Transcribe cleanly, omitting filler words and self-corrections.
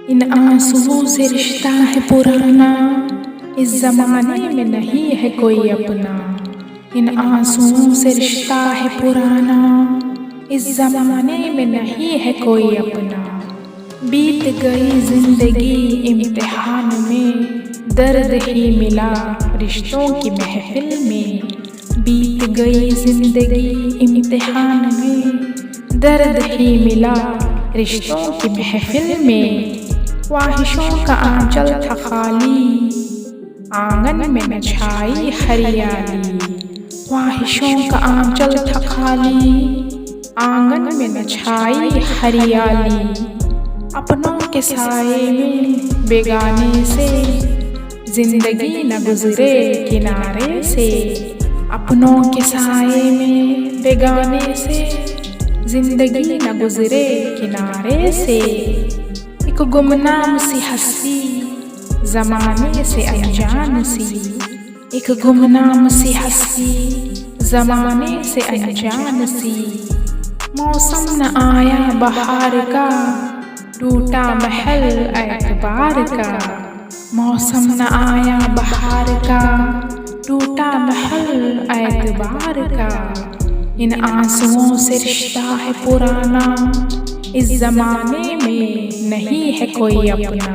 इन आंसुओं से रिश्ता है पुराना, इस ज़माने में नहीं है कोई अपना। इन आंसुओं से रिश्ता है पुराना, इस ज़माने में नहीं है कोई अपना। बीत गई ज़िंदगी इम्तिहान में, दर्द ही मिला रिश्तों की महफिल में। बीत गई ज़िंदगी इम्तिहान में, दर्द ही मिला रिश्तों की महफिल में। ख्वाहिशों का आंचल था खाली, आंगन में न छाई हरियाली। ख्वाहिशों का आंचल था खाली, आंगन में न छाई हरियाली। अपनों के साए में बेगाने से, जिंदगी न गुजरे किनारे से। अपनों के साए में बेगाने से, जिंदगी न गुजरे किनारे से। एक गुमनाम सी हस्ती, ज़माने से अनजान सी। एक गुमनाम सी हस्ती, ज़माने से अनजान सी। मौसम न आया बहार का, टूटा महल एतबार का। मौसम न आया बहार का, टूटा महल एतबार का। इन आंसुओं से रिश्ता है पुराना, इस ज़माने में नहीं है कोई अपना।